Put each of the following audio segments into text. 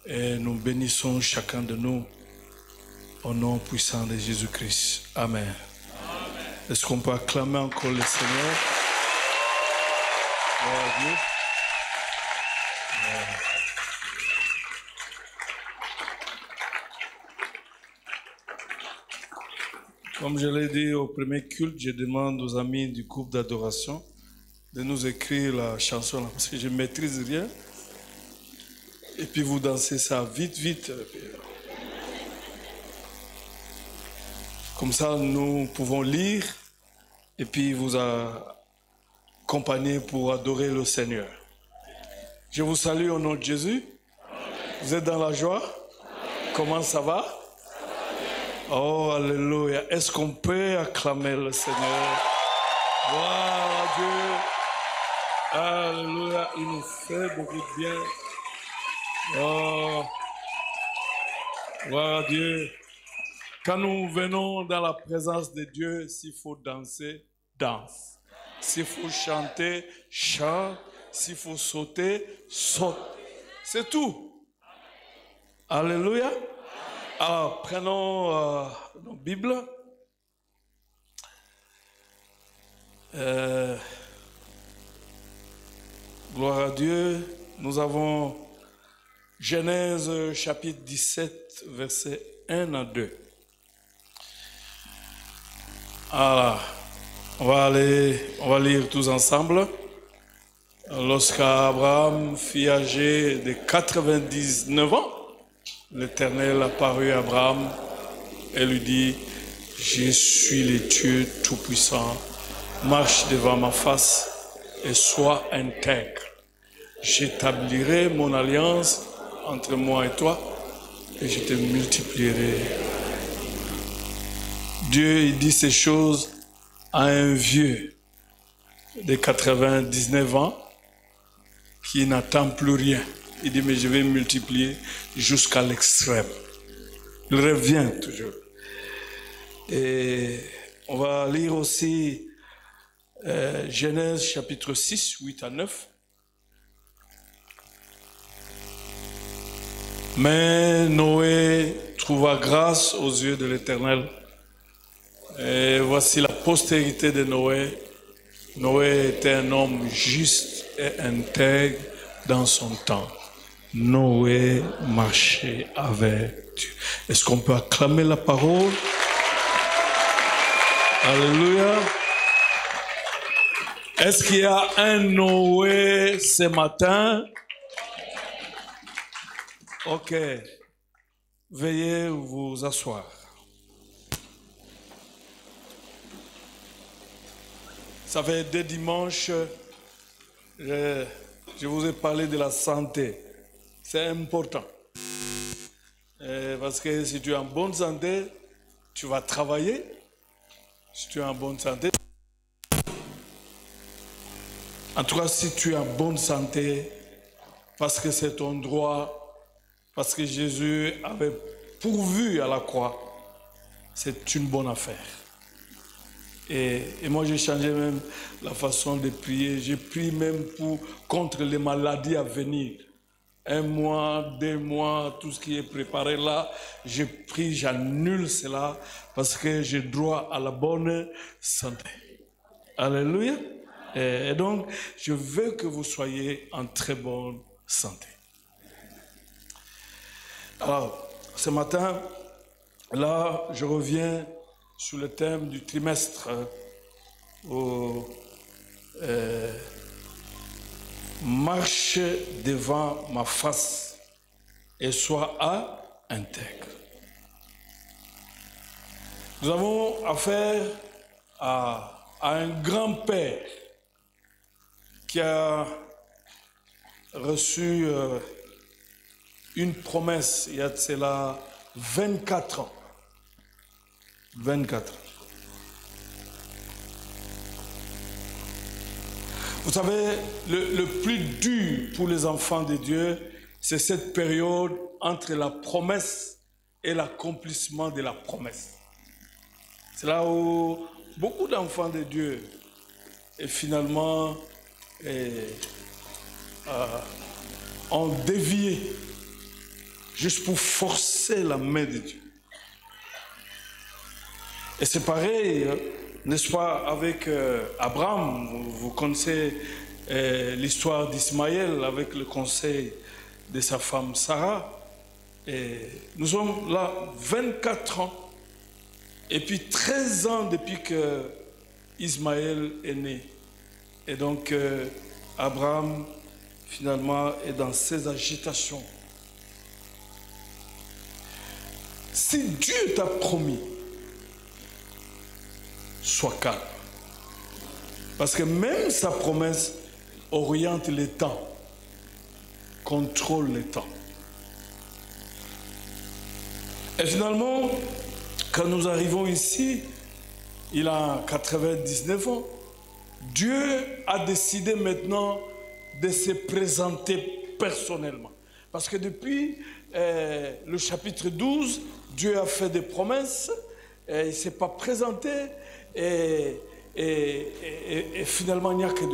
Et nous bénissons chacun de nous au nom puissant de Jésus-Christ. Amen. Amen. Est-ce qu'on peut acclamer encore le Seigneur? Gloire à Dieu. Comme je l'ai dit au premier culte, je demande aux amis du groupe d'adoration de nous écrire la chanson, parce que je ne maîtrise rien. Et puis vous dansez ça vite, vite. Comme ça, nous pouvons lire et puis vous accompagner pour adorer le Seigneur. Je vous salue au nom de Jésus. Vous êtes dans la joie? Comment ça va? Oh, alléluia. Est-ce qu'on peut acclamer le Seigneur? Gloire à Dieu. Alléluia. Il nous fait beaucoup de bien. Oh, gloire à Dieu. Quand nous venons dans la présence de Dieu, s'il faut danser, danse. S'il faut chanter, chante. S'il faut sauter, saute. C'est tout. Alléluia. Alors, prenons nos Bibles. Gloire à Dieu. Nous avons Genèse chapitre 17, versets 1 à 2. Alors, on va lire tous ensemble. Lorsqu'Abraham fut âgé de 99 ans, l'Éternel apparut à Abraham et lui dit: je suis le Dieu Tout-Puissant, marche devant ma face et sois intègre. J'établirai mon alliance entre moi et toi et je te multiplierai. Dieu, il dit ces choses à un vieux de 99 ans qui n'attend plus rien. Il dit, mais je vais multiplier jusqu'à l'extrême. Il revient toujours. Et on va lire aussi Genèse chapitre 6, 8 à 9. Mais Noé trouva grâce aux yeux de l'Éternel. Et voici la postérité de Noé. Noé était un homme juste et intègre dans son temps. Noé marchait avec Dieu. Est-ce qu'on peut acclamer la parole? Alléluia. Est-ce qu'il y a un Noé ce matin? Ok. Veuillez vous asseoir. Ça fait 2 dimanches, je vous ai parlé de la santé. C'est important. Parce que si tu es en bonne santé, tu vas travailler. Si tu es en bonne santé. En tout cas, si tu es en bonne santé, parce que c'est ton droit, parce que Jésus avait pourvu à la croix, c'est une bonne affaire. Et moi, j'ai changé même la façon de prier. J'ai prié même contre les maladies à venir. 1 mois, 2 mois, tout ce qui est préparé là, je prie, j'annule cela parce que j'ai droit à la bonne santé. Alléluia. Et donc, je veux que vous soyez en très bonne santé. Alors, ce matin, là, je reviens sur le thème du trimestre marche devant ma face et sois intègre. Nous avons affaire à un grand-père qui a reçu une promesse il y a de cela 24 ans. 24 ans. Vous savez, le plus dur pour les enfants de Dieu, c'est cette période entre la promesse et l'accomplissement de la promesse. C'est là où beaucoup d'enfants de Dieu et finalement ont dévié juste pour forcer la main de Dieu. Et c'est pareil, n'est-ce pas, avec Abraham. Vous connaissez l'histoire d'Ismaël avec le conseil de sa femme Sarah. Et nous sommes là 24 ans et puis 13 ans depuis que Ismaël est né. Et donc Abraham finalement est dans ses agitations. Si Dieu t'a promis, sois calme. Parce que même sa promesse oriente les temps, contrôle les temps. Et finalement, quand nous arrivons ici, il a 99 ans. Dieu a décidé maintenant de se présenter personnellement. Parce que depuis le chapitre 12, Dieu a fait des promesses, il ne s'est pas présenté, et finalement il n'y a que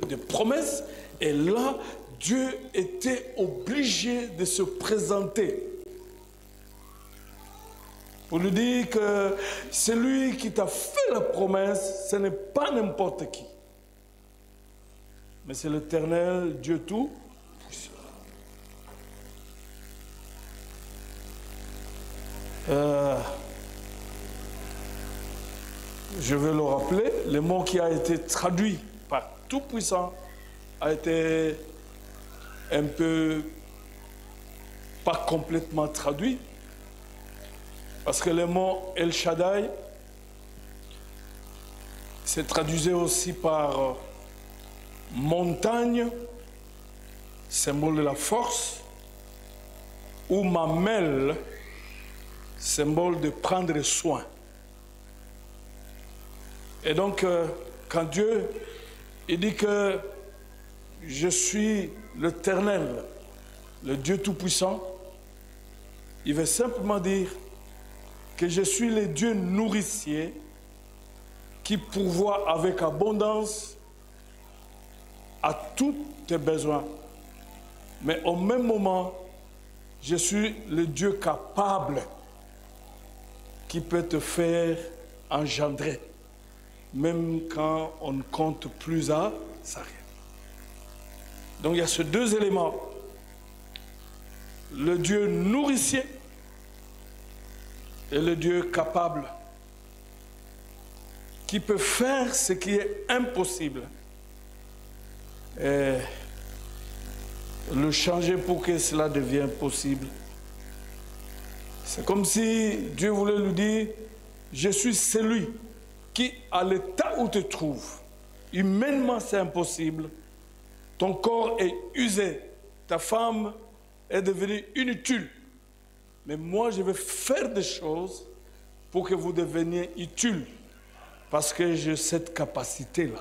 de promesses. Et là, Dieu était obligé de se présenter. Pour lui dire que celui qui t'a fait la promesse, ce n'est pas n'importe qui. Mais c'est l'Éternel, Dieu tout-puissant. Je vais le rappeler, le mot qui a été traduit par tout-puissant a été un peu pas complètement traduit. Parce que le mot El Shaddai se traduisait aussi par montagne, symbole de la force, ou mamelle, symbole de prendre soin. Et donc, quand Dieu il dit que je suis l'Éternel, le Dieu Tout-Puissant, il veut simplement dire que je suis le Dieu nourricier qui pourvoit avec abondance à tous tes besoins. Mais au même moment, je suis le Dieu capable qui peut te faire engendrer, même quand on ne compte plus à ça rien. Donc il y a ces deux éléments. Le Dieu nourricier et le Dieu capable qui peut faire ce qui est impossible et le changer pour que cela devienne possible. C'est comme si Dieu voulait lui dire, je suis celui qui, à l'état où tu te trouves, humainement c'est impossible, ton corps est usé, ta femme est devenue inutile. Mais moi, je vais faire des choses pour que vous deveniez utiles. Parce que j'ai cette capacité-là.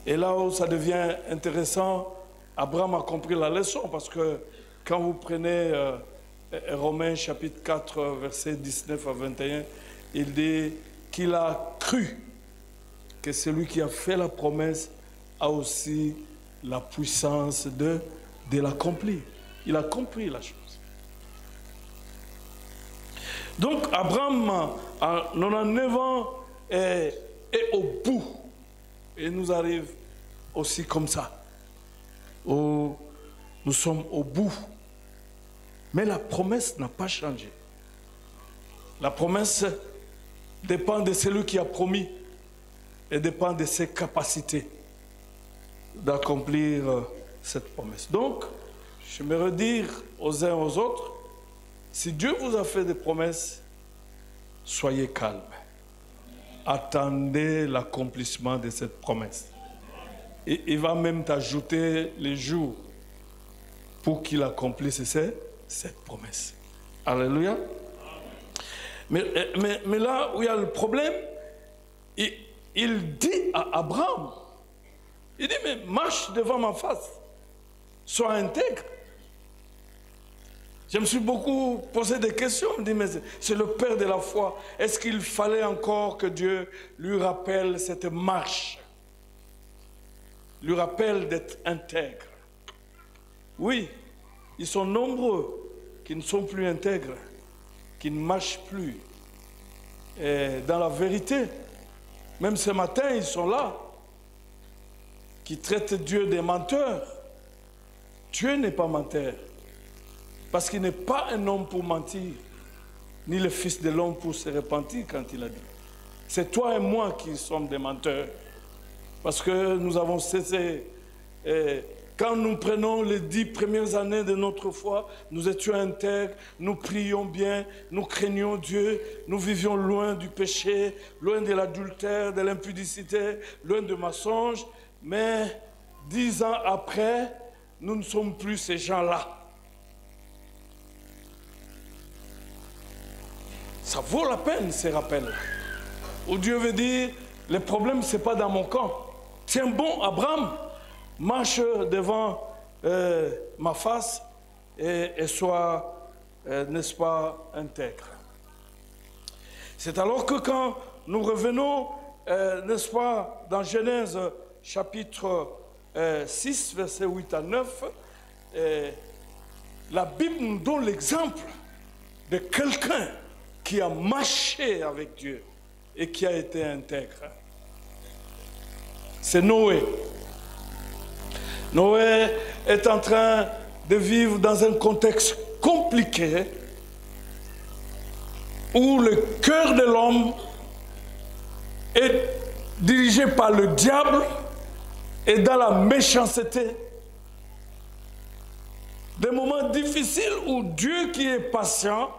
Et là où ça devient intéressant, Abraham a compris la leçon. Parce que quand vous prenez Romains chapitre 4, versets 19 à 21, il dit qu'il a cru que celui qui a fait la promesse a aussi la puissance de l'accomplir. Il a compris la chose. Donc Abraham, à 99 ans, est au bout. Et nous arrive aussi comme ça. Nous sommes au bout. Mais la promesse n'a pas changé. La promesse dépend de celui qui a promis et dépend de ses capacités d'accomplir cette promesse. Donc, je me redire aux uns aux autres, si Dieu vous a fait des promesses, soyez calmes. Attendez l'accomplissement de cette promesse. Et il va même t'ajouter les jours pour qu'il accomplisse cette promesse. Alléluia. Mais là où il y a le problème, il dit à Abraham, il dit, mais marche devant ma face, sois intègre. Je me suis beaucoup posé des questions, je me dis, mais c'est le père de la foi. Est-ce qu'il fallait encore que Dieu lui rappelle cette marche? Lui rappelle d'être intègre? Oui, Ils sont nombreux qui ne sont plus intègres, qui ne marchent plus dans la vérité. Même ce matin, ils sont là, qui traitent Dieu des menteurs. Dieu n'est pas menteur, parce qu'il n'est pas un homme pour mentir, ni le fils de l'homme pour se repentir quand il a dit. C'est toi et moi qui sommes des menteurs, parce que nous avons cessé. Quand nous prenons les 10 premières années de notre foi, nous étions intègres, nous prions bien, nous craignions Dieu, nous vivions loin du péché, loin de l'adultère, de l'impudicité, loin de mensonges. Mais 10 ans après, nous ne sommes plus ces gens-là. Ça vaut la peine, ces rappels. Où Dieu veut dire, le problème, ce n'est pas dans mon camp. Tiens bon, Abraham, marche devant ma face et sois, n'est-ce pas, intègre. C'est alors que quand nous revenons, n'est-ce pas, dans Genèse chapitre 6, versets 8 à 9, la Bible nous donne l'exemple de quelqu'un qui a marché avec Dieu et qui a été intègre. C'est Noé. Noé est en train de vivre dans un contexte compliqué où le cœur de l'homme est dirigé par le diable et dans la méchanceté. Des moments difficiles où Dieu qui est patient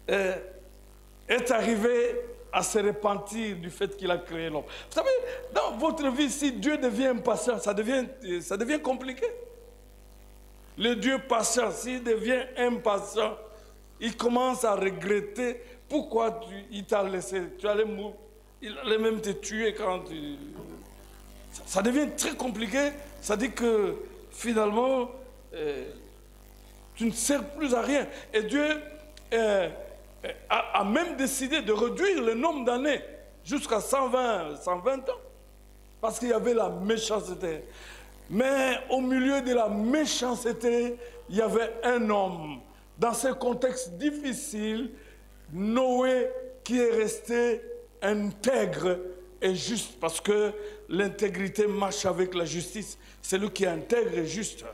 est arrivé à se repentir du fait qu'il a créé l'homme. Vous savez, dans votre vie, si Dieu devient impatient, ça devient compliqué. Le Dieu patient, s'il devient impatient, il commence à regretter pourquoi il t'a laissé. Tu allais mourir, il allait même te tuer quand tu... Ça devient très compliqué. Ça dit que finalement, tu ne sers plus à rien. Et Dieu a même décidé de réduire le nombre d'années jusqu'à 120 ans. Parce qu'il y avait la méchanceté. Mais au milieu de la méchanceté, il y avait un homme. Dans ce contexte difficile, Noé qui est resté intègre et juste. Parce que l'intégrité marche avec la justice. Celui qui est intègre et juste.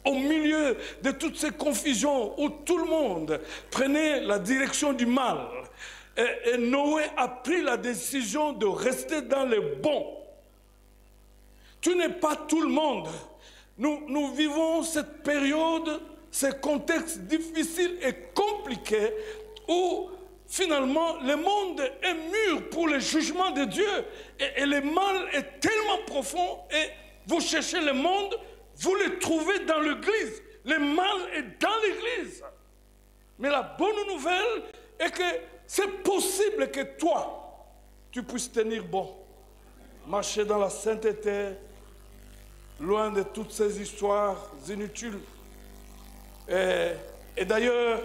Au milieu de toutes ces confusions où tout le monde prenait la direction du mal, et Noé a pris la décision de rester dans le bon. Tu n'es pas tout le monde. Nous vivons cette période, ce contexte difficile et compliqué où finalement le monde est mûr pour le jugement de Dieu et le mal est tellement profond et vous cherchez le monde, vous le trouvez dans l'église. Le mal est dans l'église. Mais la bonne nouvelle est que c'est possible que toi, tu puisses tenir bon. Marcher dans la sainteté, loin de toutes ces histoires inutiles. Et d'ailleurs,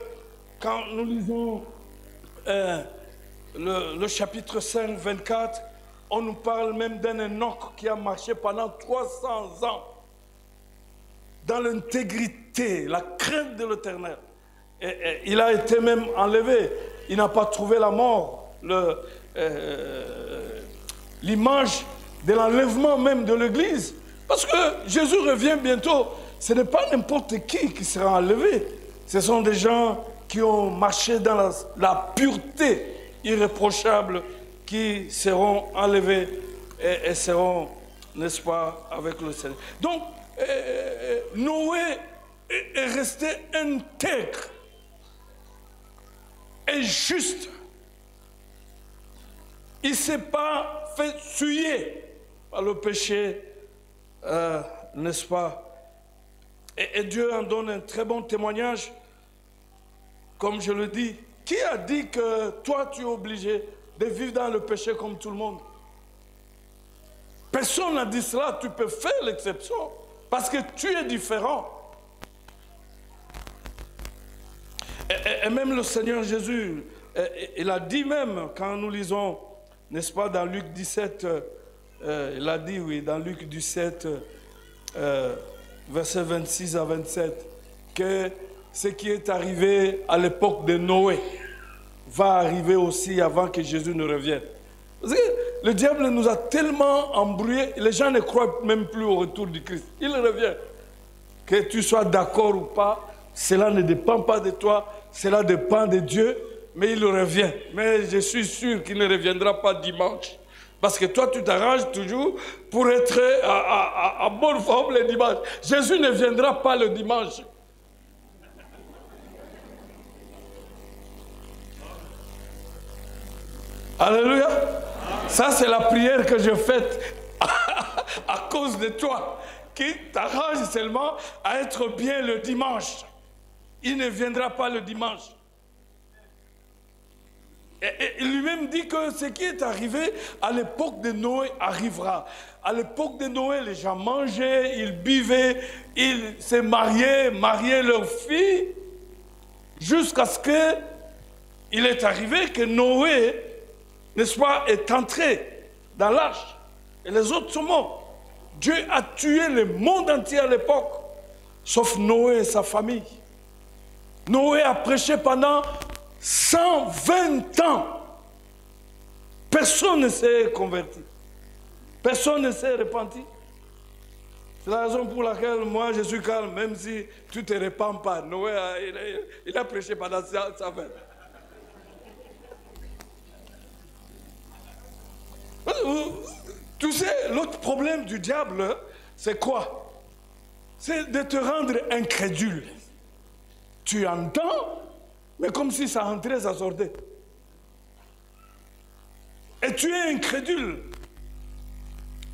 quand nous lisons le chapitre 5, 24, on nous parle même d'un Enoch qui a marché pendant 300 ans. Dans l'intégrité, la crainte de l'Éternel. Et il a été même enlevé. Il n'a pas trouvé la mort. L'image de l'enlèvement même de l'Église. Parce que Jésus revient bientôt. Ce n'est pas n'importe qui sera enlevé. Ce sont des gens qui ont marché dans la pureté irréprochable qui seront enlevés et seront, n'est-ce pas, avec le Seigneur. Donc, Noé est resté intègre et juste. Il ne s'est pas fait suyer par le péché, n'est-ce pas? Et Dieu en donne un très bon témoignage, comme je le dis. Qui a dit que toi tu es obligé de vivre dans le péché comme tout le monde? Personne n'a dit cela, tu peux faire l'exception. Parce que tu es différent. Et même le Seigneur Jésus, il a dit même, quand nous lisons, n'est-ce pas, dans Luc 17, il a dit, oui, dans Luc 17, versets 26 à 27, que ce qui est arrivé à l'époque de Noé va arriver aussi avant que Jésus ne revienne. Parce que le diable nous a tellement embrouillés, les gens ne croient même plus au retour du Christ. Il revient. Que tu sois d'accord ou pas, cela ne dépend pas de toi, cela dépend de Dieu, mais il revient. Mais je suis sûr qu'il ne reviendra pas dimanche. Parce que toi, tu t'arranges toujours pour être à bonne forme le dimanche. Jésus ne viendra pas le dimanche. Alléluia. Ça, c'est la prière que je fais à cause de toi, qui t'arrange seulement à être bien le dimanche. Il ne viendra pas le dimanche. Et lui-même dit que ce qui est arrivé à l'époque de Noé arrivera. À l'époque de Noé, les gens mangeaient, ils buvaient, ils se mariaient leurs filles, jusqu'à ce qu'il est arrivé que Noé, n'est-ce pas, est entré dans l'arche. Et les autres sont morts. Dieu a tué le monde entier à l'époque, sauf Noé et sa famille. Noé a prêché pendant 120 ans. Personne ne s'est converti. Personne ne s'est repenti. C'est la raison pour laquelle moi je suis calme, même si tu ne te repens pas. Noé, il a prêché pendant 120 ans. Tu sais, l'autre problème du diable, c'est quoi? C'est de te rendre incrédule. Tu entends, mais comme si ça entrait, ça sortait. Et tu es incrédule.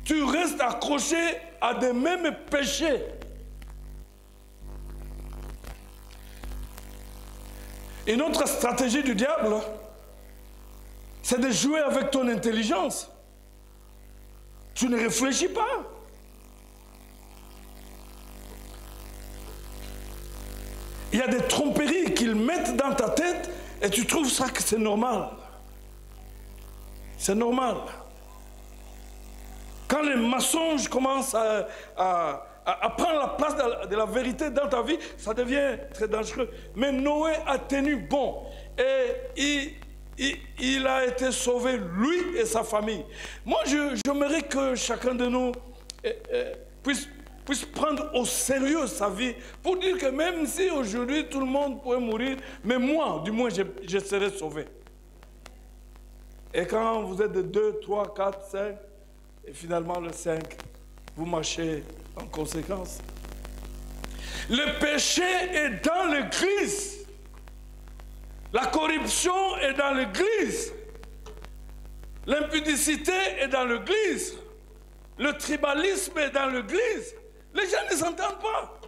Tu restes accroché à des mêmes péchés. Une autre stratégie du diable, c'est de jouer avec ton intelligence. Tu ne réfléchis pas. Il y a des tromperies qu'ils mettent dans ta tête et tu trouves ça que c'est normal. C'est normal. Quand les mensonges commencent à prendre la place de la vérité dans ta vie, ça devient très dangereux. Mais Noé a tenu bon et il a été sauvé, lui et sa famille. Moi, j'aimerais que chacun de nous puisse prendre au sérieux sa vie pour dire que même si aujourd'hui tout le monde pourrait mourir, mais moi, du moins, je serai sauvé. Et quand vous êtes de 2, 3, 4, 5, et finalement le 5, vous marchez en conséquence. Le péché est dans l'Église. La corruption est dans l'Église. L'impudicité est dans l'Église. Le tribalisme est dans l'Église. Les gens ne s'entendent pas.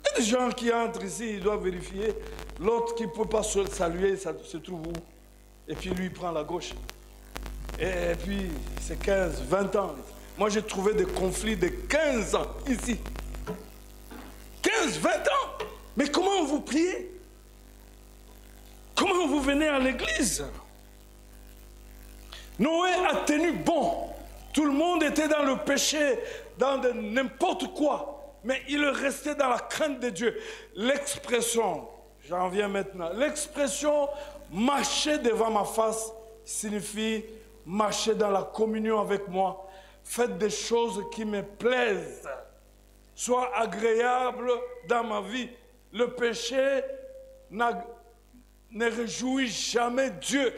Il y a des gens qui entrent ici, ils doivent vérifier. L'autre qui ne peut pas se saluer, ça se trouve où? Et puis lui, il prend la gauche. Et puis, c'est 15, 20 ans. Moi, j'ai trouvé des conflits de 15 ans ici. 15, 20 ans. Mais comment vous priez? Comment vous venez à l'église? Noé a tenu bon. Tout le monde était dans le péché, dans n'importe quoi. Mais il restait dans la crainte de Dieu. L'expression, j'en viens maintenant, l'expression « marcher devant ma face » signifie marcher dans la communion avec moi. Faites des choses qui me plaisent. Sois agréable dans ma vie. Le péché ne réjouit jamais Dieu.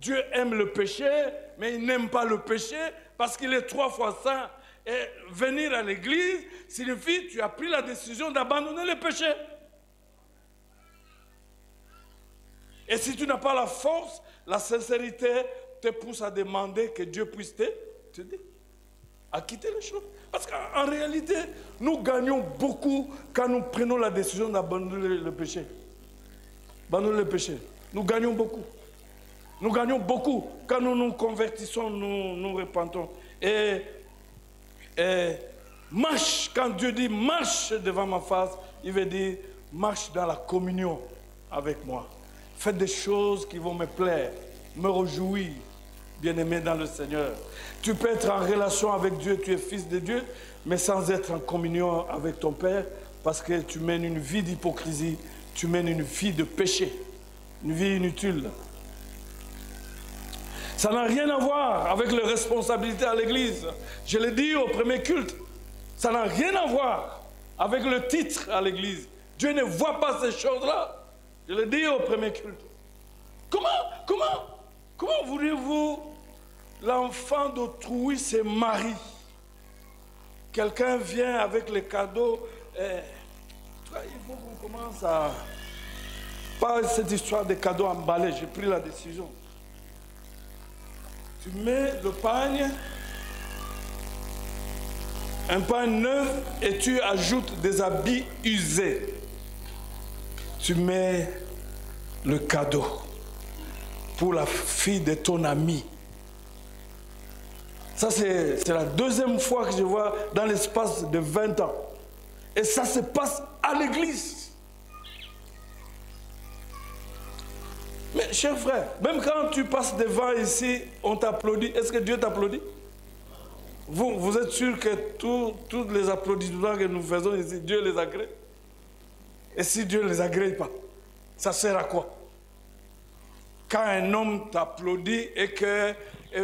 Dieu aime le péché, mais il n'aime pas le péché parce qu'il est 3 fois saint. Et venir à l'église signifie que tu as pris la décision d'abandonner le péché. Et si tu n'as pas la force, la sincérité te pousse à demander que Dieu puisse t'aider à quitter les choses. Parce qu'en réalité, nous gagnons beaucoup quand nous prenons la décision d'abandonner le péché. Abandonner le péché. Nous gagnons beaucoup. Nous gagnons beaucoup quand nous nous convertissons, nous repentons. Et marche, quand Dieu dit marche devant ma face, il veut dire marche dans la communion avec moi. Faites des choses qui vont me plaire, me réjouir. bien-aimé dans le Seigneur. Tu peux être en relation avec Dieu, tu es fils de Dieu, mais sans être en communion avec ton Père, parce que tu mènes une vie d'hypocrisie, tu mènes une vie de péché, une vie inutile. Ça n'a rien à voir avec les responsabilités à l'église. Je l'ai dit au premier culte. Ça n'a rien à voir avec le titre à l'église. Dieu ne voit pas ces choses-là. Je l'ai dit au premier culte. Comment voulez-vous l'enfant d'autrui se marie? Quelqu'un vient avec les cadeaux. Il faut qu'on commence à... Pas cette histoire de cadeaux emballés. J'ai pris la décision. Tu mets le pagne, un pagne neuf, et tu ajoutes des habits usés. Tu mets le cadeau pour la fille de ton ami. Ça, c'est la deuxième fois que je vois dans l'espace de 20 ans. Et ça se passe à l'église. Mais cher frère, même quand tu passes devant ici, on t'applaudit. Est-ce que Dieu t'applaudit? Vous êtes sûr que tous les applaudissements que nous faisons ici, Dieu les agrée? Et si Dieu ne les agrée pas, ça sert à quoi? Quand un homme t'applaudit et que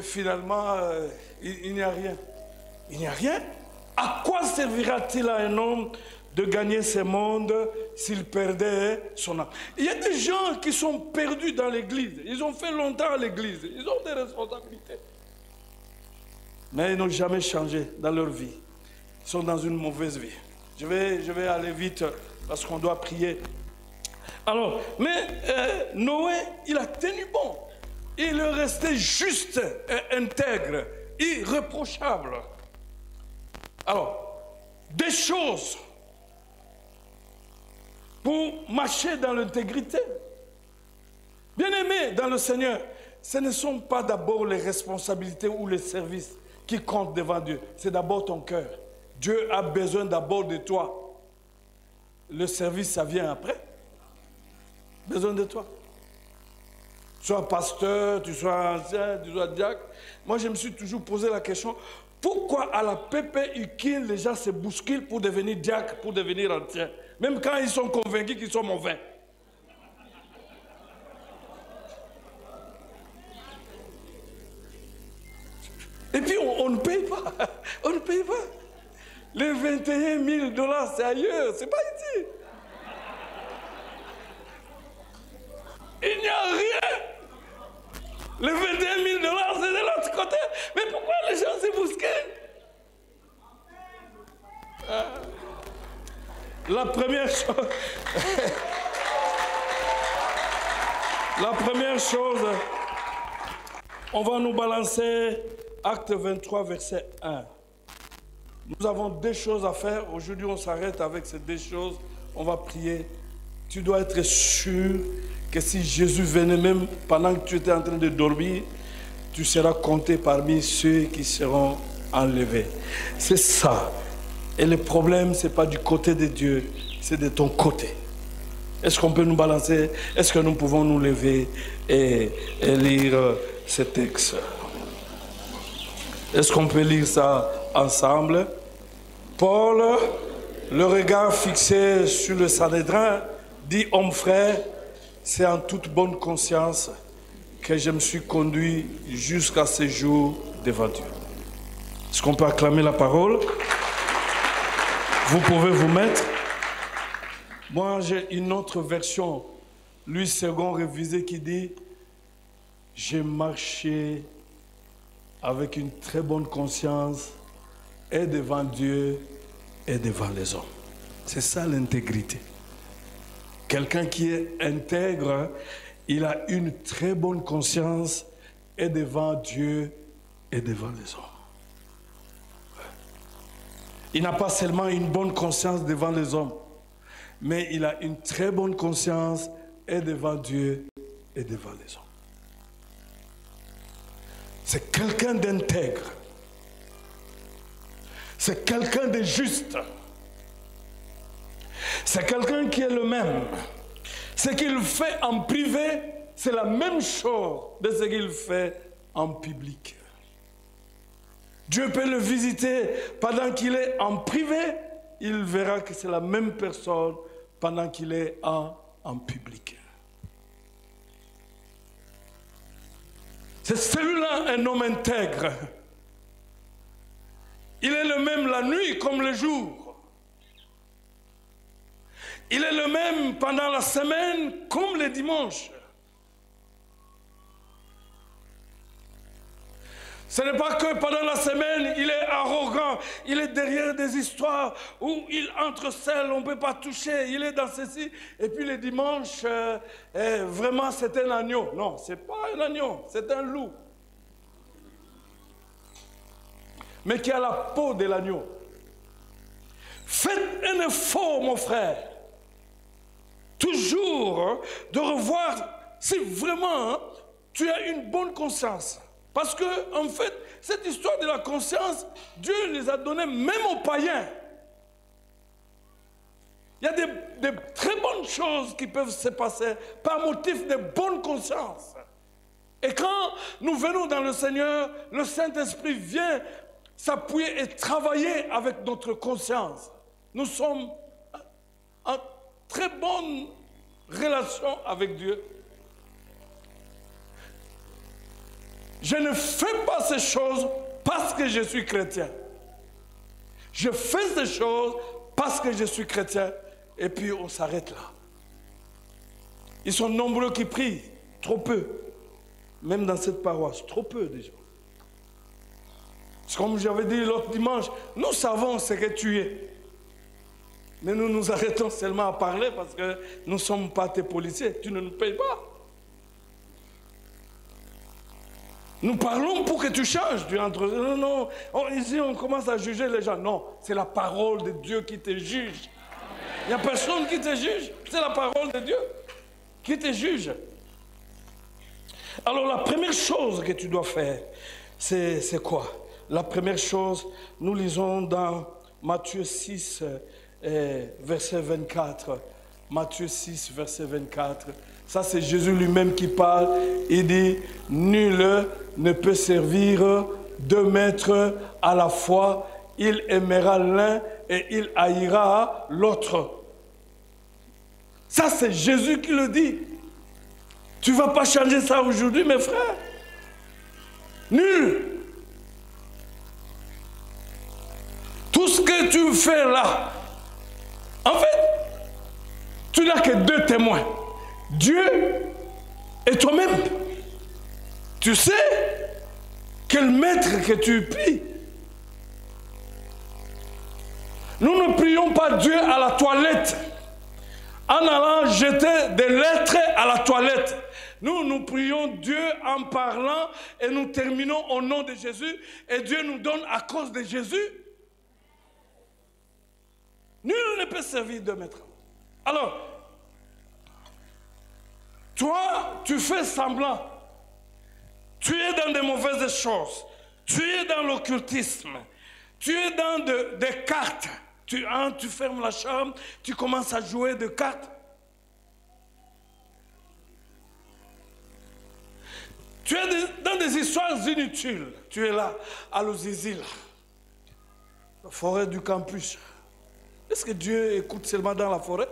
finalement il n'y a rien. Il n'y a rien. À quoi servira-t-il à un homme de gagner ce monde s'il perdait son âme? Il y a des gens qui sont perdus dans l'église. Ils ont fait longtemps à l'église. Ils ont des responsabilités. Mais ils n'ont jamais changé dans leur vie. Ils sont dans une mauvaise vie. Je vais aller vite parce qu'on doit prier. Alors, mais Noé, il a tenu bon. Il est resté juste et intègre, irréprochable. Alors, des choses pour marcher dans l'intégrité. Bien-aimés dans le Seigneur, ce ne sont pas d'abord les responsabilités ou les services qui comptent devant Dieu. C'est d'abord ton cœur. Dieu a besoin d'abord de toi. Le service, ça vient après. Besoin de toi. Tu sois pasteur, tu sois ancien, tu sois diacre. Moi, je me suis toujours posé la question, pourquoi à la PPUK, les gens se bousculent pour devenir diacre, pour devenir ancien, même quand ils sont convaincus qu'ils sont mauvais? Et puis, on ne paye pas. On ne paye pas. Les 21 000 $, c'est ailleurs, c'est pas ici. Il n'y a rien. Les 21 000 $, c'est de l'autre côté. Mais pourquoi les gens se bousculent? La première chose, on va nous balancer Acte 23, verset 1. Nous avons deux choses à faire. Aujourd'hui, on s'arrête avec ces deux choses. On va prier. Tu dois être sûr que si Jésus venait même pendant que tu étais en train de dormir, tu seras compté parmi ceux qui seront enlevés. C'est ça. Et le problème, ce n'est pas du côté de Dieu, c'est de ton côté. Est-ce qu'on peut nous balancer? Est-ce que nous pouvons nous lever et lire ce texte? Est-ce qu'on peut lire ça ensemble? Paul, le regard fixé sur le Sanhédrin, dit: homme frère, c'est en toute bonne conscience que je me suis conduit jusqu'à ce jour devant Dieu. Est-ce qu'on peut acclamer la parole? Vous pouvez vous mettre. Moi, j'ai une autre version, Louis II révisé, qui dit: j'ai marché avec une très bonne conscience et devant Dieu et devant les hommes. C'est ça l'intégrité. Quelqu'un qui est intègre, il a une très bonne conscience et devant Dieu et devant les hommes. Il n'a pas seulement une bonne conscience devant les hommes, mais il a une très bonne conscience et devant Dieu et devant les hommes. C'est quelqu'un d'intègre. C'est quelqu'un de juste. C'est quelqu'un qui est le même. Ce qu'il fait en privé, c'est la même chose de ce qu'il fait en public. Dieu peut le visiter pendant qu'il est en privé, il verra que c'est la même personne pendant qu'il est en public. C'est celui-là un homme intègre. Il est le même la nuit comme le jour. Il est le même pendant la semaine comme le dimanche. Ce n'est pas que pendant la semaine, il est arrogant, il est derrière des histoires où il entre seul, on ne peut pas toucher, il est dans ceci. Et puis le dimanche, vraiment c'est un agneau. Non, ce n'est pas un agneau, c'est un loup. Mais qui a la peau de l'agneau. Faites un effort, mon frère, toujours de revoir si vraiment tu as une bonne conscience. Parce que, en fait, cette histoire de la conscience, Dieu les a donnés même aux païens. Il y a des très bonnes choses qui peuvent se passer par motif de bonne conscience. Et quand nous venons dans le Seigneur, le Saint-Esprit vient s'appuyer et travailler avec notre conscience. Nous sommes en très bonne relation avec Dieu. Je ne fais pas ces choses parce que je suis chrétien. Je fais ces choses parce que je suis chrétien. Et puis on s'arrête là. Ils sont nombreux qui prient, trop peu. Même dans cette paroisse, trop peu déjà. Comme j'avais dit l'autre dimanche, nous savons ce que tu es. Mais nous nous arrêtons seulement à parler parce que nous ne sommes pas tes policiers. Tu ne nous payes pas. Nous parlons pour que tu changes. Tu entres. Non, non. Ici, on commence à juger les gens. Non, c'est la parole de Dieu qui te juge. Il n'y a personne qui te juge. C'est la parole de Dieu qui te juge. Alors, la première chose que tu dois faire, c'est quoi? La première chose, nous lisons dans Matthieu 6, verset 24. Matthieu 6, verset 24. Ça, c'est Jésus lui-même qui parle. Il dit, nul ne peut servir deux maîtres à la fois. Il aimera l'un et il haïra l'autre. Ça, c'est Jésus qui le dit. Tu ne vas pas changer ça aujourd'hui, mes frères. Nul. Tout ce que tu fais là, en fait, tu n'as que deux témoins. Dieu et toi-même. Tu sais quel maître que tu pries. Nous ne prions pas Dieu à la toilette en allant jeter des lettres à la toilette. Nous prions Dieu en parlant et nous terminons au nom de Jésus et Dieu nous donne à cause de Jésus. Nul ne peut servir deux maîtres. Alors, toi, tu fais semblant. Tu es dans de mauvaises choses. Tu es dans l'occultisme. Tu es dans des cartes. Tu fermes la chambre, tu commences à jouer de cartes. Tu es dans des histoires inutiles. Tu es là, à l'Ozizi, la forêt du campus. Est-ce que Dieu écoute seulement dans la forêt?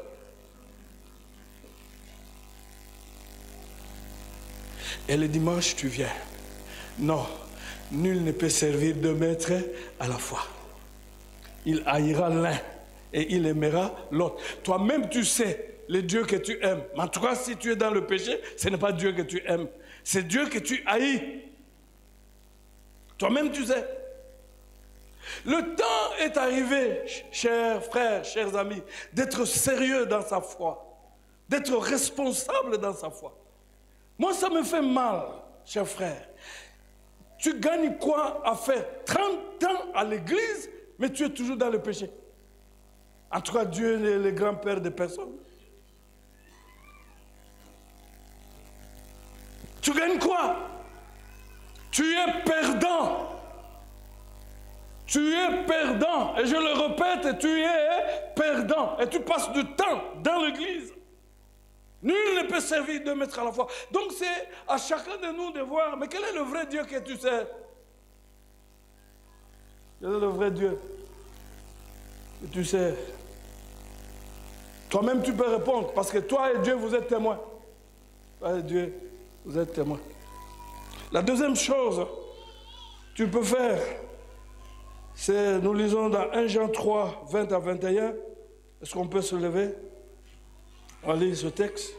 Et le dimanche, tu viens. Non, nul ne peut servir deux maîtres à la fois. Il haïra l'un et il aimera l'autre. Toi-même, tu sais le Dieu que tu aimes. Mais en tout cas, si tu es dans le péché, ce n'est pas Dieu que tu aimes. C'est Dieu que tu haïs. Toi-même, tu sais. Le temps est arrivé, chers frères, chers amis, d'être sérieux dans sa foi, d'être responsable dans sa foi. Moi, ça me fait mal, chers frères. Tu gagnes quoi à faire 30 ans à l'église, mais tu es toujours dans le péché? En tout cas, Dieu est le grand-père de personne. Tu gagnes quoi? Tu es perdant. Tu es perdant. Et je le répète, tu es perdant. Et tu passes du temps dans l'église. Nul ne peut servir deux maîtres à la fois. Donc c'est à chacun de nous de voir, mais quel est le vrai Dieu que tu sais? Quel est le vrai Dieu que tu sais? Toi-même tu peux répondre, parce que toi et Dieu vous êtes témoins. Toi et Dieu vous êtes témoins. La deuxième chose que tu peux faire, c'est, nous lisons dans 1 Jean 3, 20 à 21. Est-ce qu'on peut se lever? On lit ce texte.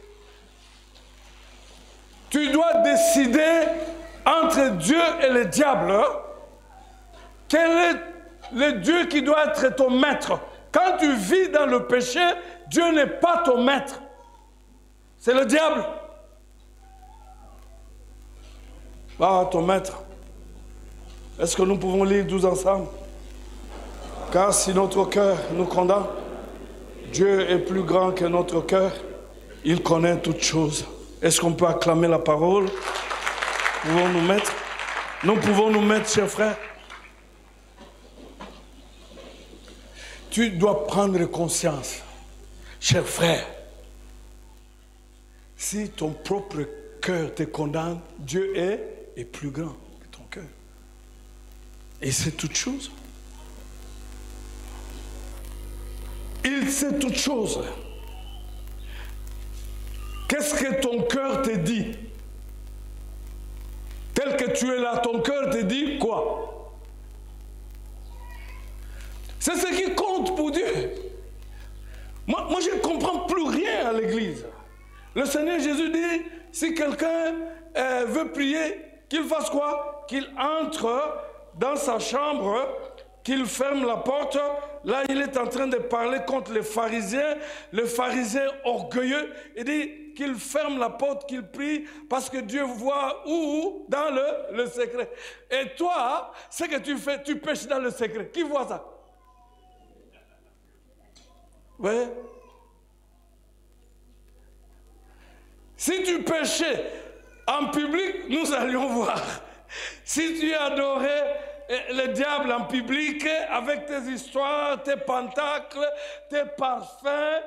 Tu dois décider entre Dieu et le diable. Quel est le Dieu qui doit être ton maître? Quand tu vis dans le péché, Dieu n'est pas ton maître. C'est le diable. Ah, ton maître. Est-ce que nous pouvons lire tous ensemble? Car si notre cœur nous condamne, Dieu est plus grand que notre cœur. Il connaît toutes choses. Est-ce qu'on peut acclamer la parole? Pouvons nous mettre? Nous pouvons nous mettre, chers frères. Tu dois prendre conscience, cher frère, si ton propre cœur te condamne, Dieu est plus grand que ton cœur. Et c'est toute chose. Il sait toutes choses. Qu'est-ce que ton cœur te dit? Tel que tu es là, ton cœur te dit quoi? C'est ce qui compte pour Dieu. Moi je ne comprends plus rien à l'église. Le Seigneur Jésus dit, si quelqu'un veut prier, qu'il fasse quoi? Qu'il entre dans sa chambre, qu'il ferme la porte. Là, il est en train de parler contre les pharisiens orgueilleux. Il dit qu'il ferme la porte, qu'il prie, parce que Dieu voit où? Dans le secret. Et toi, ce que tu fais, tu pêches dans le secret. Qui voit ça? Oui. Si tu péchais en public, nous allions voir. Si tu adorais le diable en public, avec tes histoires, tes pentacles, tes parfums,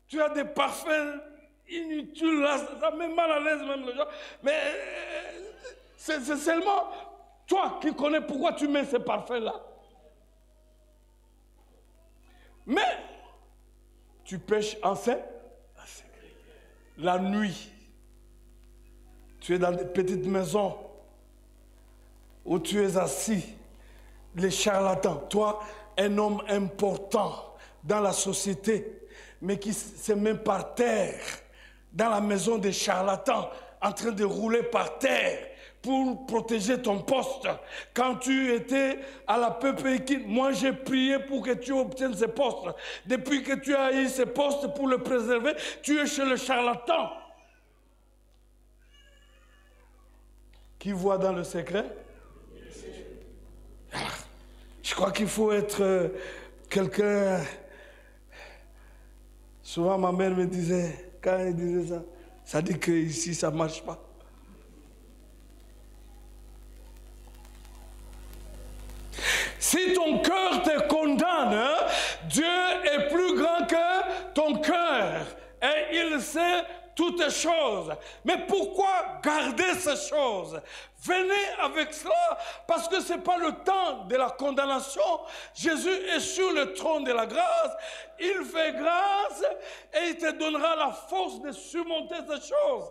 tu as des parfums inutiles, là, ça met mal à l'aise même les gens. Mais c'est seulement toi qui connais pourquoi tu mets ces parfums-là. Mais tu pêches en secret. La nuit, tu es dans des petites maisons où tu es assis, les charlatans, toi, un homme important dans la société, mais qui se met par terre, dans la maison des charlatans, en train de rouler par terre pour protéger ton poste. Quand tu étais à la PPI, moi j'ai prié pour que tu obtiennes ce poste. Depuis que tu as eu ce poste pour le préserver, tu es chez le charlatan. Qui voit dans le secret? Je crois qu'il faut être quelqu'un. Souvent ma mère me disait, quand elle disait ça, ça dit qu'ici ça ne marche pas. Si ton cœur te condamne, Dieu est plus grand que ton cœur. Et il sait toutes choses. Mais pourquoi garder ces choses? Venez avec cela, parce que ce n'est pas le temps de la condamnation. Jésus est sur le trône de la grâce. Il fait grâce et il te donnera la force de surmonter ces choses.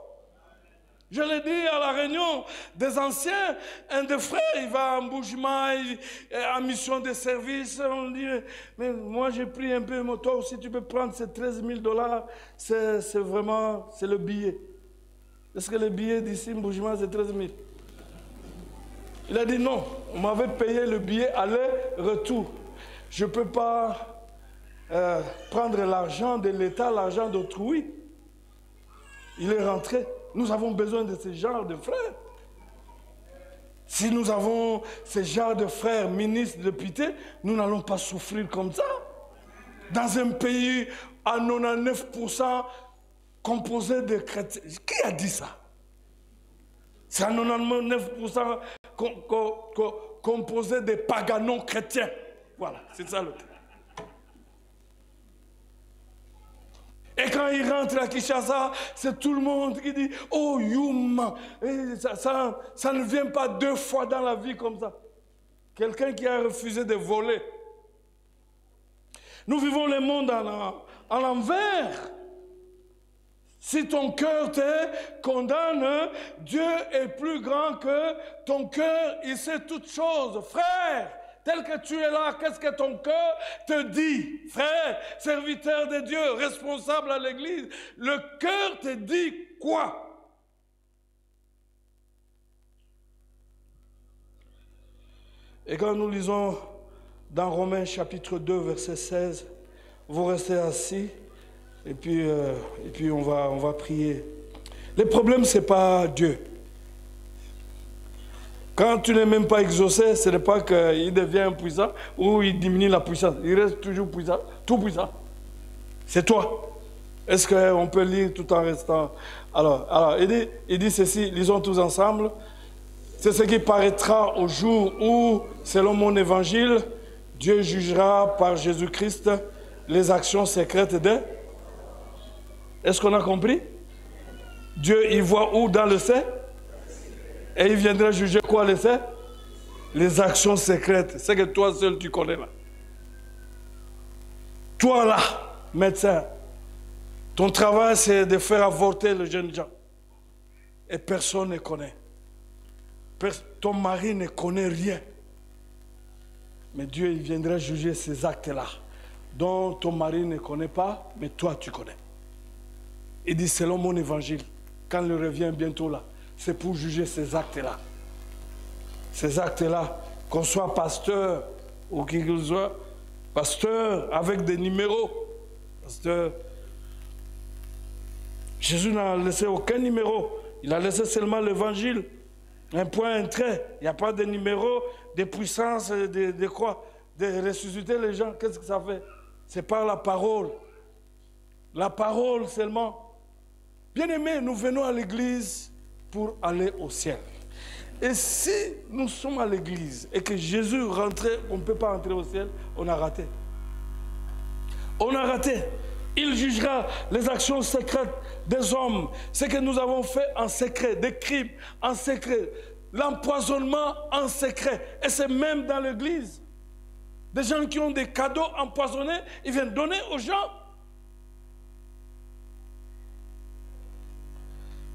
Je l'ai dit à la réunion des anciens, un des frères, il va en bougement, en mission de service. On dit, mais moi j'ai pris un peu, toi aussi tu peux prendre ces 13 000 $, c'est vraiment, c'est le billet. Est-ce que le billet d'ici, en bougement, c'est 13 000? Il a dit non, on m'avait payé le billet aller-retour. Je ne peux pas prendre l'argent de l'État, l'argent d'autrui. Il est rentré. Nous avons besoin de ce genre de frères. Si nous avons ce genre de frères, ministres, députés, nous n'allons pas souffrir comme ça. Dans un pays à 99% composé de chrétiens. Qui a dit ça? C'est à 99% composé de paganons chrétiens. Voilà, c'est ça le terme. Et quand il rentre à Kinshasa, c'est tout le monde qui dit « Oh, Yuma !» Ça ne vient pas 2 fois dans la vie comme ça. Quelqu'un qui a refusé de voler. Nous vivons le monde à l'envers. Si ton cœur te condamne, Dieu est plus grand que ton cœur, il sait toutes choses. Frère, tel que tu es là, qu'est-ce que ton cœur te dit? Frère, serviteur de Dieu, responsable à l'église, le cœur te dit quoi? Et quand nous lisons dans Romains chapitre 2, verset 16, vous restez assis et puis on va prier. Le problème, ce n'est pas Dieu. Quand tu n'es même pas exaucé, ce n'est pas qu'il devient impuissant ou il diminue la puissance. Il reste toujours puissant, tout puissant. C'est toi. Est-ce qu'on peut lire tout en restant? Alors il dit ceci, lisons tous ensemble. C'est ce qui paraîtra au jour où, selon mon évangile, Dieu jugera par Jésus-Christ les actions secrètes de... Est-ce qu'on a compris? Dieu, il voit où dans le ciel? Et il viendra juger quoi, le ciel? Les actions secrètes. C'est que toi seul, tu connais là. Toi là, médecin, ton travail, c'est de faire avorter les jeunes gens. Et personne ne connaît. Ton mari ne connaît rien. Mais Dieu, il viendra juger ces actes-là, dont ton mari ne connaît pas, mais toi, tu connais. Il dit, selon mon évangile, quand il revient bientôt là, c'est pour juger ces actes-là. Ces actes-là, qu'on soit pasteur ou qui que ce soit, pasteur avec des numéros. Pasteur. Jésus n'a laissé aucun numéro. Il a laissé seulement l'évangile. Un point, un trait. Il n'y a pas de numéro, de puissance, de quoi? De ressusciter les gens. Qu'est-ce que ça fait? C'est par la parole. La parole seulement. Bien-aimés, nous venons à l'église pour aller au ciel. Et si nous sommes à l'église et que Jésus rentrait, on ne peut pas entrer au ciel, on a raté. On a raté. Il jugera les actions secrètes des hommes, ce que nous avons fait en secret, des crimes en secret, l'empoisonnement en secret. Et c'est même dans l'église. Des gens qui ont des cadeaux empoisonnés, ils viennent donner aux gens.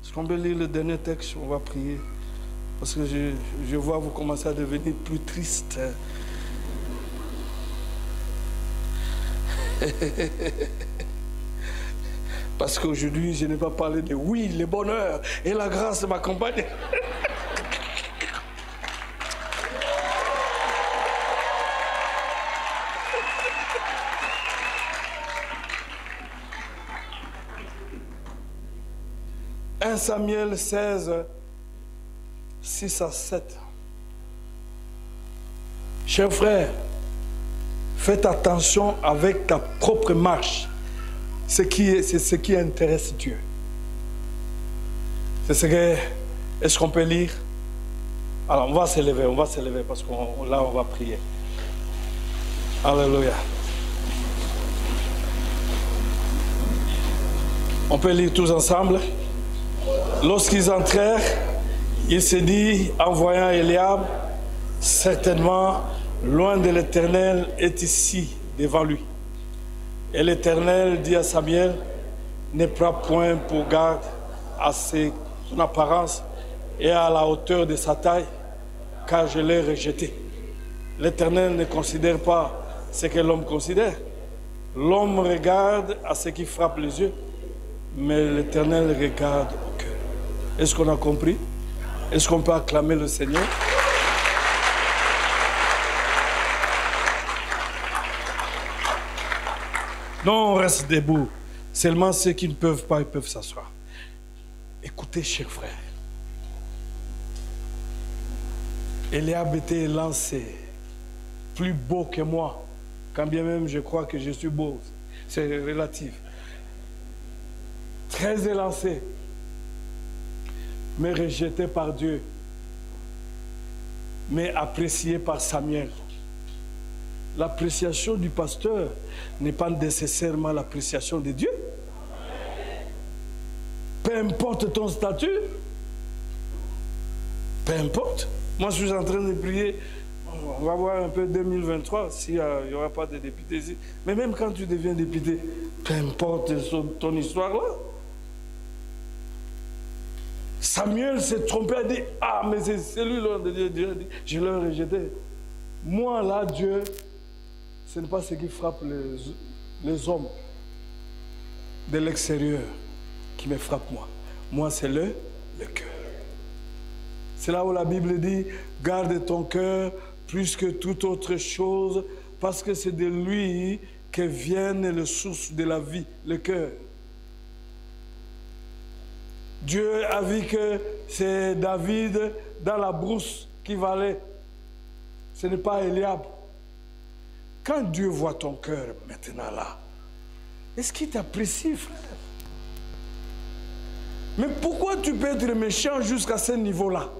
Est-ce qu'on peut lire le dernier texte? On va prier. Parce que je vois vous commencer à devenir plus triste. Parce qu'aujourd'hui, je n'ai pas parlé de oui, le bonheur et la grâce m'accompagnent. « 1 Samuel 16, 6 à 7. Chers frères, faites attention avec ta propre marche. C'est ce qui intéresse Dieu. C'est ce que... Est-ce qu'on peut lire? Alors, on va s'élever parce que là, on va prier. Alléluia. On peut lire tous ensemble. Lorsqu'ils entrèrent, il se dit, en voyant Eliab, certainement, loin de l'Éternel est ici, devant lui. Et l'Éternel dit à Samuel, ne prends point pour garde à son apparence et à la hauteur de sa taille, car je l'ai rejeté. L'Éternel ne considère pas ce que l'homme considère. L'homme regarde à ce qui frappe les yeux, mais l'Éternel regarde au cœur. Est-ce qu'on a compris? Est-ce qu'on peut acclamer le Seigneur? Non, on reste debout. Seulement ceux qui ne peuvent pas, ils peuvent s'asseoir. Écoutez, chers frères. Eliab était lancé, plus beau que moi, quand bien même je crois que je suis beau. C'est relatif. Très élancé, mais rejeté par Dieu, mais apprécié par Samuel. L'appréciation du pasteur n'est pas nécessairement l'appréciation de Dieu. peu importe ton statut, peu importe. Moi, je suis en train de prier. On va voir un peu 2023 s'il n'y aura pas de députés ici. Mais même quand tu deviens député, peu importe ton histoire là. Samuel s'est trompé, a dit, ah, mais c'est celui-là de Dieu. Je l'ai rejeté. Moi, là, Dieu, ce n'est pas ce qui frappe les hommes de l'extérieur qui me frappe, moi. Moi, c'est le cœur. C'est là où la Bible dit, garde ton cœur plus que toute autre chose, parce que c'est de lui que viennent les sources de la vie, le cœur. Dieu a vu que c'est David dans la brousse qui valait. Ce n'est pas Eliab. Quand Dieu voit ton cœur maintenant là, est-ce qu'il t'apprécie, frère? Mais pourquoi tu peux être méchant jusqu'à ce niveau-là?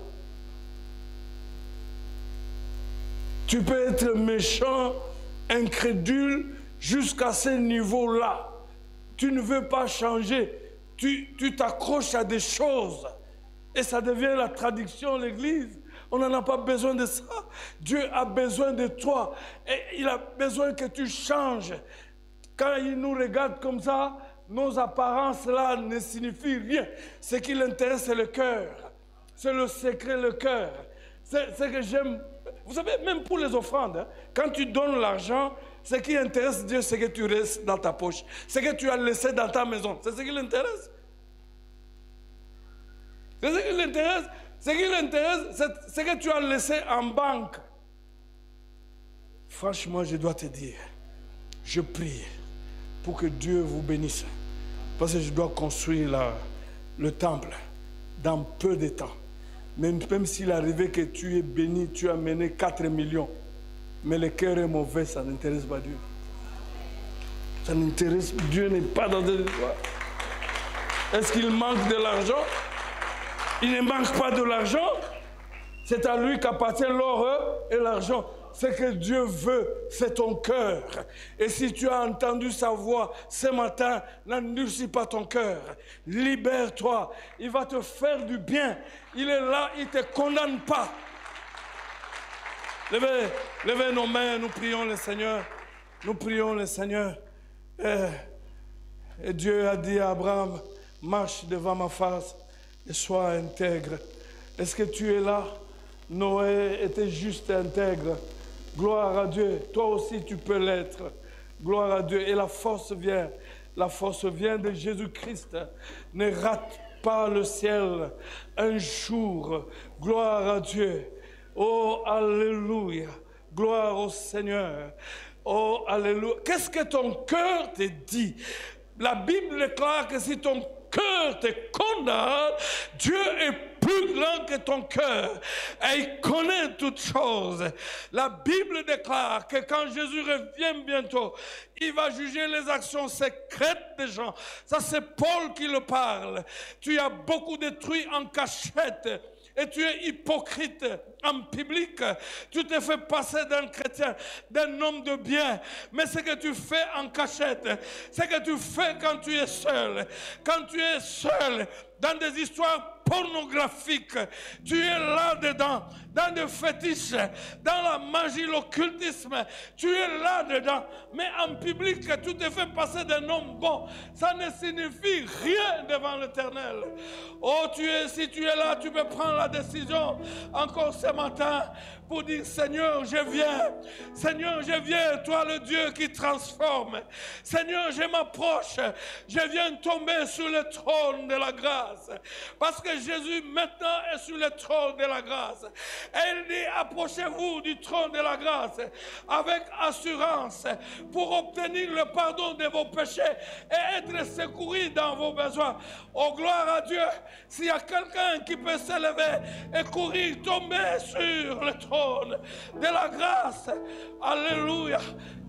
Tu peux être méchant, incrédule, jusqu'à ce niveau-là. Tu ne veux pas changer. Tu t'accroches à des choses. Et ça devient la tradition, l'Église. On n'en a pas besoin de ça. Dieu a besoin de toi. Et il a besoin que tu changes. Quand il nous regarde comme ça, nos apparences-là ne signifient rien. Ce qui l'intéresse, c'est le cœur. C'est le secret, le cœur. C'est ce que j'aime. Vous savez, même pour les offrandes, hein, quand tu donnes l'argent, ce qui intéresse Dieu, c'est que tu restes dans ta poche. Ce que tu as laissé dans ta maison, c'est ce qui l'intéresse. C'est ce qui l'intéresse. Ce qui l'intéresse, c'est ce que tu as laissé en banque. Franchement, je dois te dire, je prie pour que Dieu vous bénisse. Parce que je dois construire le temple dans peu de temps. Même s'il arrivait que tu es béni, tu as mené 4 millions, mais le cœur est mauvais, ça n'intéresse pas Dieu. Ça n'intéresse, Dieu n'est pas dans cette histoire. Est-ce qu'il manque de l'argent? Il ne manque pas de l'argent. C'est à lui qu'appartient l'or et l'argent. Ce que Dieu veut, c'est ton cœur. Et si tu as entendu sa voix ce matin, n'endurcis pas ton cœur. Libère-toi. Il va te faire du bien. Il est là, il ne te condamne pas. Levez nos mains, nous prions le Seigneur. Nous prions le Seigneur. Et Dieu a dit à Abraham, marche devant ma face et sois intègre. Est-ce que tu es là? Noé était juste intègre. Gloire à Dieu. Toi aussi, tu peux l'être. Gloire à Dieu. Et la force vient. La force vient de Jésus-Christ. Ne rate pas le ciel un jour. Gloire à Dieu. Oh, alléluia. Gloire au Seigneur. Oh, alléluia. Qu'est-ce que ton cœur te dit? La Bible déclare que si ton cœur te condamne, Dieu est plus grand que ton cœur et il connaît toutes choses. La Bible déclare que quand Jésus revient bientôt, il va juger les actions secrètes des gens. Ça, c'est Paul qui le parle. Tu as beaucoup détruit en cachette. Et tu es hypocrite en public. Tu te fais passer d'un chrétien, d'un homme de bien. Mais ce que tu fais en cachette, ce que tu fais quand tu es seul. Quand tu es seul dans des histoires pornographiques, tu es là-dedans, dans des fétiches, dans la magie, l'occultisme, tu es là-dedans. Mais en public, tu te fais passer d'un homme bon. Ça ne signifie rien devant l'Éternel. Oh, si tu es là, tu peux prendre la décision encore ce matin pour dire, Seigneur, je viens. Seigneur, je viens, toi le Dieu qui transforme. Seigneur, je m'approche. Je viens tomber sur le trône de la grâce. Parce que Jésus maintenant est sur le trône de la grâce. Et il dit, approchez-vous du trône de la grâce avec assurance pour obtenir le pardon de vos péchés et être secouru dans vos besoins. Oh, gloire à Dieu. S'il y a quelqu'un qui peut se lever et courir, tomber sur le trône de la grâce, alléluia,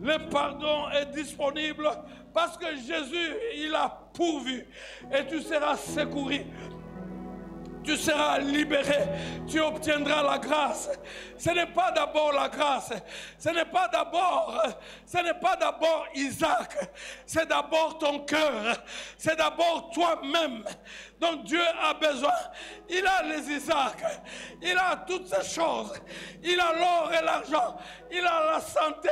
le pardon est disponible parce que Jésus, il a pourvu et tu seras secouru. Tu seras libéré, tu obtiendras la grâce. Ce n'est pas d'abord la grâce, ce n'est pas d'abord Isaac, c'est d'abord ton cœur, c'est d'abord toi-même. dont Dieu a besoin. Il a les Isaac, il a toutes ces choses, il a l'or et l'argent, il a la santé.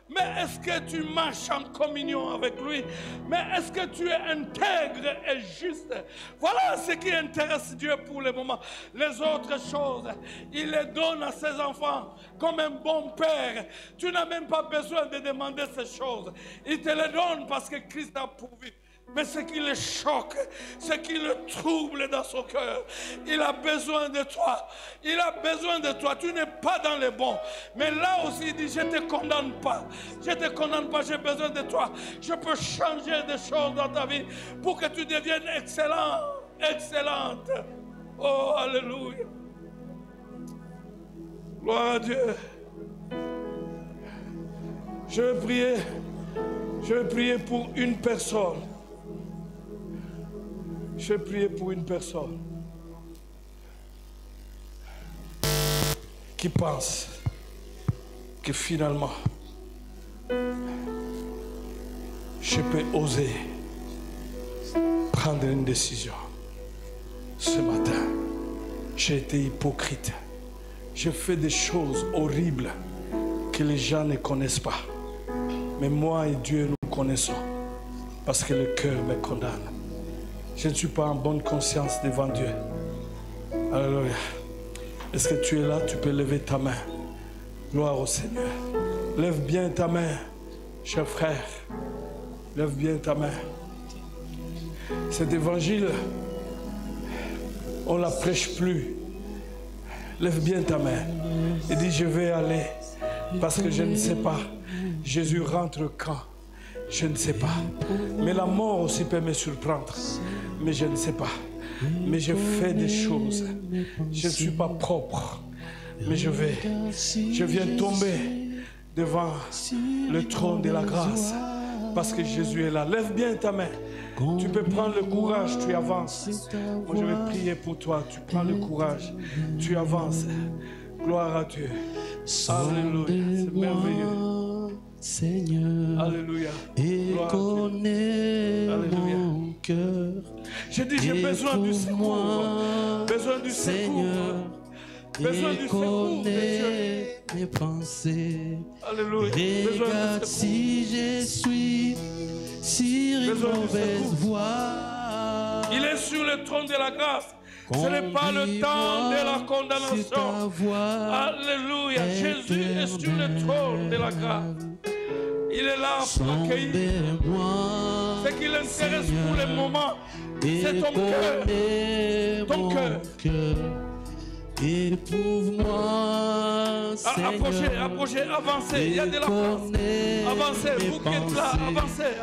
Mais est-ce que tu marches en communion avec lui? Mais est-ce que tu es intègre et juste? Voilà ce qui intéresse Dieu pour le moment. Les autres choses, il les donne à ses enfants comme un bon père. Tu n'as même pas besoin de demander ces choses. Il te les donne parce que Christ a pourvu. Mais ce qui le choque, ce qui le trouble dans son cœur, il a besoin de toi. Il a besoin de toi. Tu n'es pas dans les bons. Mais là aussi, il dit, je ne te condamne pas. Je ne te condamne pas, j'ai besoin de toi. Je peux changer des choses dans ta vie pour que tu deviennes excellent, excellente. Oh, alléluia. Gloire à Dieu. Je vais prier pour une personne. Je vais prier pour une personne qui pense que finalement, je peux oser prendre une décision. Ce matin, j'ai été hypocrite. J'ai fait des choses horribles que les gens ne connaissent pas. Mais moi et Dieu, nous connaissons parce que le cœur me condamne. Je ne suis pas en bonne conscience devant Dieu. Alléluia. Est-ce que tu es là? Tu peux lever ta main. Gloire au Seigneur. Lève bien ta main, cher frère. Lève bien ta main. Cet évangile, on ne la prêche plus. Lève bien ta main. Et dis, je vais aller parce que je ne sais pas. Jésus rentre quand? Je ne sais pas. Mais la mort aussi peut me surprendre. Mais je ne sais pas. Mais je fais des choses. Je ne suis pas propre. Mais je viens tomber devant le trône de la grâce. Parce que Jésus est là. Lève bien ta main. Tu peux prendre le courage, tu avances. Moi je vais prier pour toi. Tu prends le courage, tu avances. Gloire à Dieu. Alléluia. C'est merveilleux. Seigneur, Alléluia. Et connais mon cœur. Je dis, j'ai besoin du secours. Besoin du Seigneur, secours. Besoin du secours. Mes pensées. Alléluia. Regarde si je suis sur une mauvaise voie. Il est sur le trône de la grâce. Ce n'est pas le temps de la condamnation. Alléluia. Jésus est sur le trône de la grâce. Il est là pour accueillir. Ce qui l'intéresse pour le moment, c'est ton cœur. Ton cœur. Éprouve-moi, Seigneur. Approchez, avancez. Il y a de la place. Avancez, vous qui êtes là, avancez.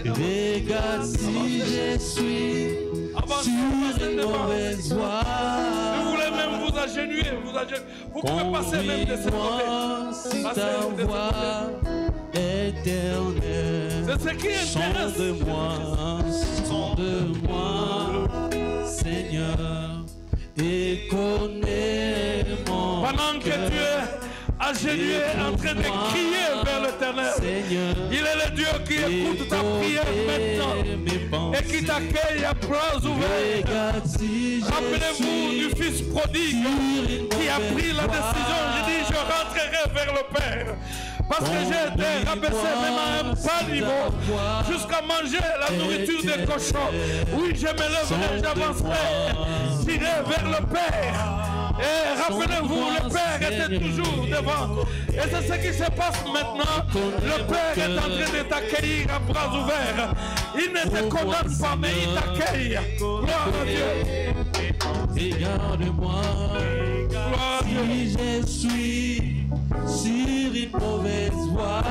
Regarde si je suis sur une mauvaise voie. Si vous voulez même vous agenouiller, vous pouvez passer même de ce côté. Passez de ce côté. Éternel, c'est ce qui intéresse. Sonde-moi, Seigneur, et connais mon pendant que tu es agenouillé en train de crier vers l'Éternel, il est le Dieu qui écoute ta prière maintenant et qui t'accueille à bras ouverts. Rappelez-vous du fils prodigue qui a pris la décision. Je dis, je rentrerai vers le Père. Parce que j'ai été rabaissé même à un bas niveau jusqu'à manger la nourriture des cochons. Oui, je me lèverai, j'avancerai, j'irai vers le Père. Et rappelez-vous, le Père était toujours devant. Et c'est ce qui se passe maintenant. Le Père est en train de t'accueillir à bras ouverts. Il ne te condamne pas, mais il t'accueille. Gloire à Dieu. Regarde-moi, si je suis sur une mauvaise voie.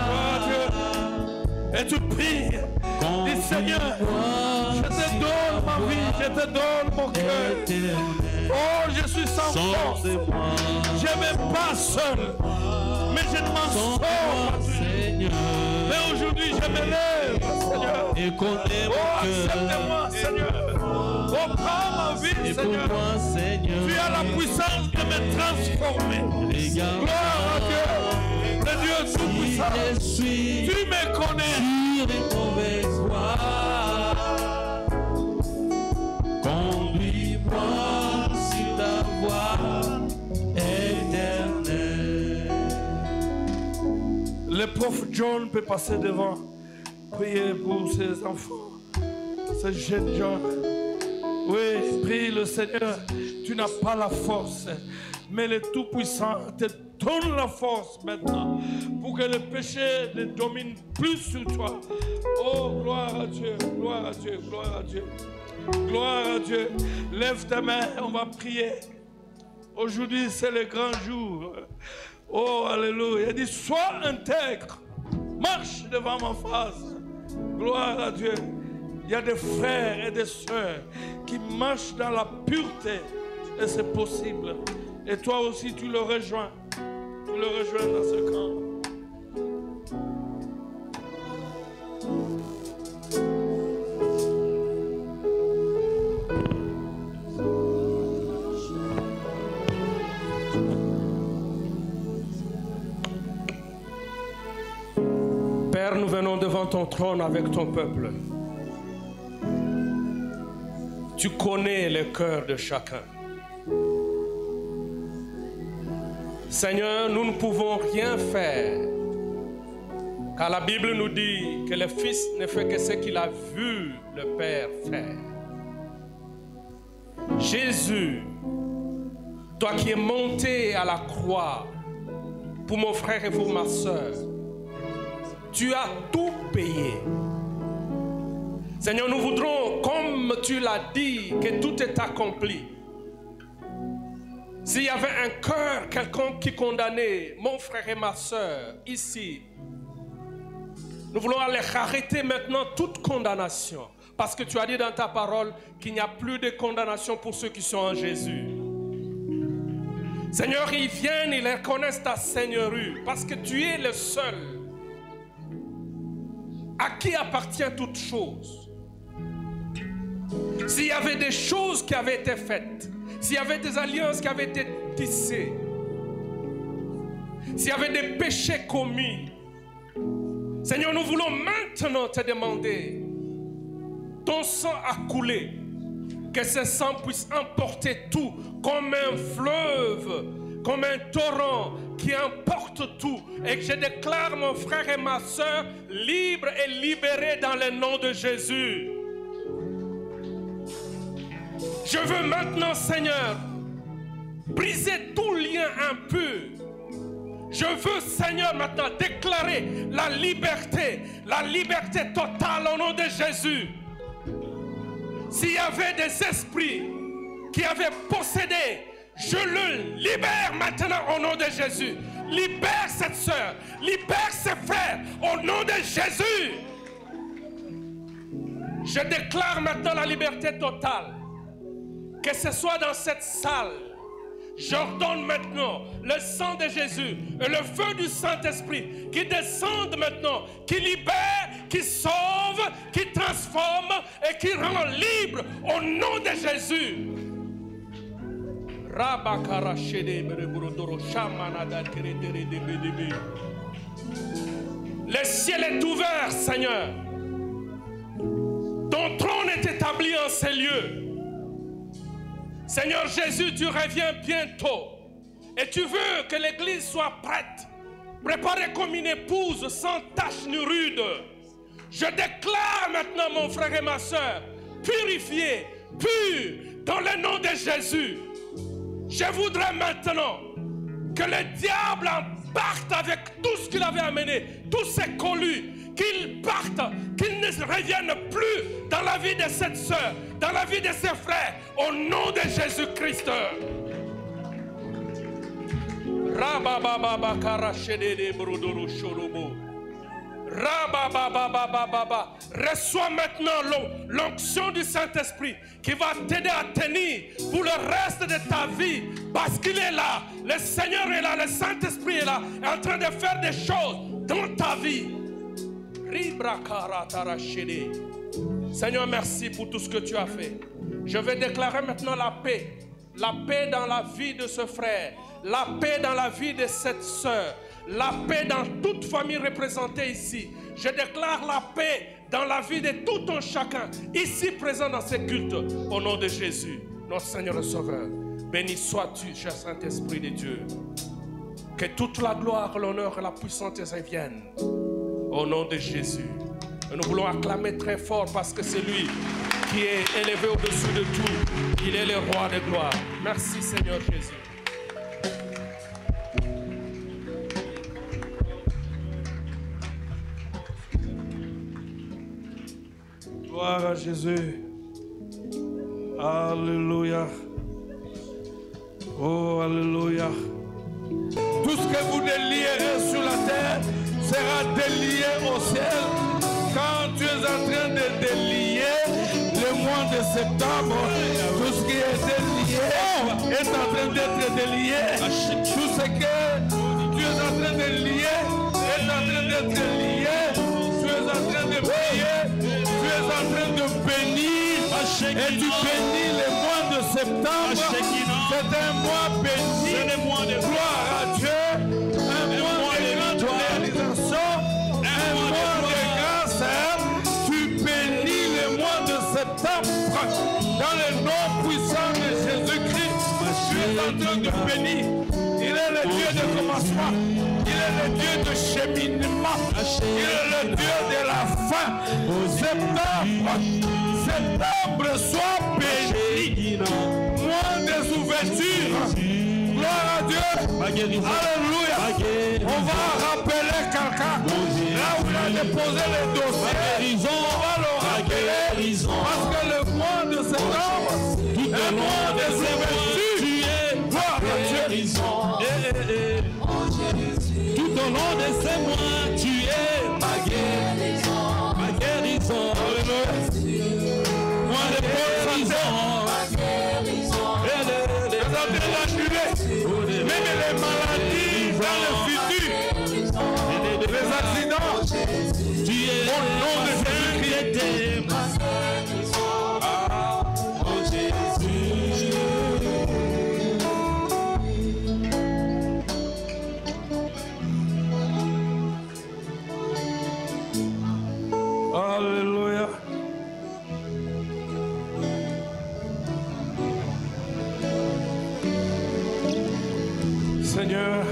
Et tu pries, dis Seigneur, je te donne ma vie, je te donne mon cœur. Oh, je suis sans force, je ne vais pas seul, mais je ne m'en sors pas. Mais aujourd'hui je me lève, Seigneur. Oh, accepte-moi, Seigneur. Oh, prends ma vie, Seigneur. Tu as la puissance de me transformer. Gloire à Dieu, le Dieu tout-puissant. Tu me connais. Conduis John peut passer devant. Priez pour ces enfants, ces jeunes gens. Oui, prie le Seigneur. Tu n'as pas la force, mais le Tout-Puissant te donne la force maintenant pour que le péché ne domine plus sur toi. Oh, gloire à Dieu, gloire à Dieu, gloire à Dieu. Gloire à Dieu. Lève tes mains, on va prier. Aujourd'hui, c'est le grand jour. Oh, alléluia. Il dit, sois intègre. Marche devant ma face. Gloire à Dieu. Il y a des frères et des sœurs qui marchent dans la pureté. Et c'est possible. Et toi aussi, tu le rejoins. Tu le rejoins dans ce camp. Père, nous venons devant ton trône avec ton peuple. Tu connais le cœur de chacun. Seigneur, nous ne pouvons rien faire, car la Bible nous dit que le Fils ne fait que ce qu'il a vu le Père faire. Jésus, toi qui es monté à la croix pour mon frère et pour ma soeur, tu as tout payé. Seigneur, nous voudrons, comme tu l'as dit, que tout est accompli. S'il y avait un cœur quelconque qui condamnait mon frère et ma soeur ici, nous voulons aller arrêter maintenant toute condamnation. Parce que tu as dit dans ta parole qu'il n'y a plus de condamnation pour ceux qui sont en Jésus. Seigneur, ils viennent, ils reconnaissent ta seigneurie parce que tu es le seul à qui appartient toute chose. S'il y avait des choses qui avaient été faites, s'il y avait des alliances qui avaient été tissées, s'il y avait des péchés commis, Seigneur, nous voulons maintenant te demander, ton sang a coulé, que ce sang puisse emporter tout comme un fleuve, comme un torrent qui emporte tout, et que je déclare mon frère et ma soeur libres et libérés dans le nom de Jésus. Je veux maintenant, Seigneur, briser tout lien impur. Je veux, Seigneur, maintenant déclarer la liberté totale au nom de Jésus. S'il y avait des esprits qui avaient possédé, je le libère maintenant au nom de Jésus. Libère cette soeur, libère ses frères au nom de Jésus. Je déclare maintenant la liberté totale. Que ce soit dans cette salle, j'ordonne maintenant le sang de Jésus et le feu du Saint-Esprit qui descendent maintenant, qui libère, qui sauve, qui transforme et qui rend libre au nom de Jésus. Le ciel est ouvert, Seigneur. Ton trône est établi en ces lieux. Seigneur Jésus, tu reviens bientôt et tu veux que l'église soit prête, préparée comme une épouse sans tache ni rude. Je déclare maintenant, mon frère et ma soeur, purifiés, purs, dans le nom de Jésus. Je voudrais maintenant que le diable en parte avec tout ce qu'il avait amené, tous ses collus, qu'il parte, qu'il ne revienne plus dans la vie de cette sœur, dans la vie de ses frères, au nom de Jésus-Christ. Reçois maintenant l'onction du Saint-Esprit qui va t'aider à tenir pour le reste de ta vie, parce qu'il est là, le Seigneur est là, le Saint-Esprit est là, en train de faire des choses dans ta vie. Seigneur, merci pour tout ce que tu as fait. Je vais déclarer maintenant la paix dans la vie de ce frère, la paix dans la vie de cette sœur, la paix dans toute famille représentée ici. Je déclare la paix dans la vie de tout un chacun ici présent dans ce culte, au nom de Jésus, notre Seigneur et Sauveur. Béni sois-tu, cher Saint-Esprit de Dieu. Que toute la gloire, l'honneur et la puissance te viennent. Au nom de Jésus. Et nous voulons acclamer très fort parce que c'est lui qui est élevé au-dessus de tout. Il est le roi de gloire. Merci Seigneur Jésus. Gloire à Jésus. Alléluia. Oh, alléluia. Tout ce que vous délierez sur la terre sera délié au ciel. Quand tu es en train de délier le mois de septembre, tout ce qui est délié est en train d'être délié. Tout ce que tu es en train de lier est en train d'être lié. Tu es en train de prier, tu es en train de bénir et tu bénis le mois de septembre. C'est un mois béni. Gloire à Dieu. Un mois de grande réalisation. Un mois de grâce. Tu bénis le mois de septembre. Dans le nom puissant de Jésus-Christ, tu es en train de bénir. Il est le Dieu de commencement. Il est le Dieu de cheminement. Il est le Dieu de la fin. Septembre, sois béni. Mois des ouvertures. Gloire à Dieu. Alléluia. On va rappeler quelqu'un. Là où il a déposé les dossiers, on va le rappeler. Parce que le mois de septembre, le mois des ouvertures. Gloire à Dieu. Tout au long de ces mois, tu es ma guérison. Ma guérison. Alléluia. Moi, le bon même les maladies dans le futur, les accidents, au nom de Jésus-Christ. Alléluia. Seigneur,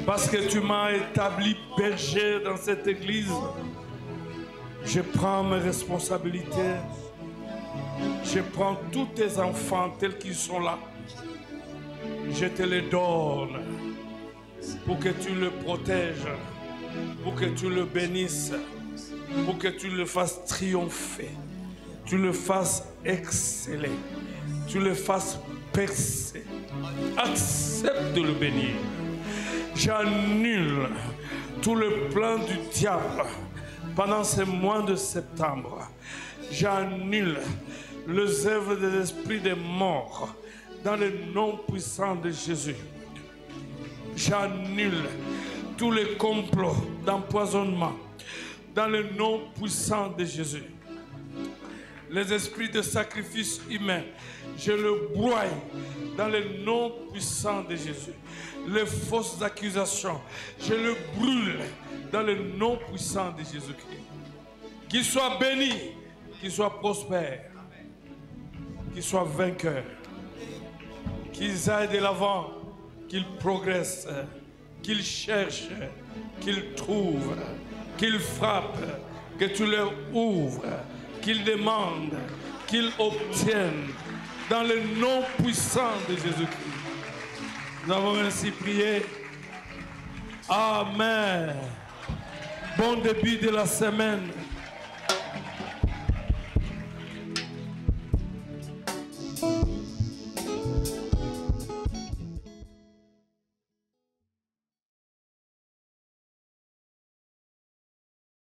parce que tu m'as établi berger dans cette église, je prends mes responsabilités. Je prends tous tes enfants tels qu'ils sont là. Je te les donne pour que tu le protèges, pour que tu le bénisses, pour que tu le fasses triompher, tu le fasses exceller, tu le fasses percer. Accepte de le bénir. J'annule tout le plan du diable pendant ces mois de septembre. J'annule les œuvres de l'esprit des morts dans le nom puissant de Jésus. J'annule tous les complots d'empoisonnement dans le nom puissant de Jésus. Les esprits de sacrifice humain, je le broie dans le nom puissant de Jésus. Les fausses accusations, je le brûle dans le nom puissant de Jésus-Christ. Qu'il soit béni, qu'il soit prospère, qu'il soit vainqueur, qu'ils aillent de l'avant, qu'ils progressent, qu'ils cherchent, qu'ils trouvent, qu'ils frappent, que tu leur ouvres, qu'ils demandent, qu'ils obtiennent, dans le nom puissant de Jésus-Christ. Nous avons ainsi prié. Amen. Bon début de la semaine.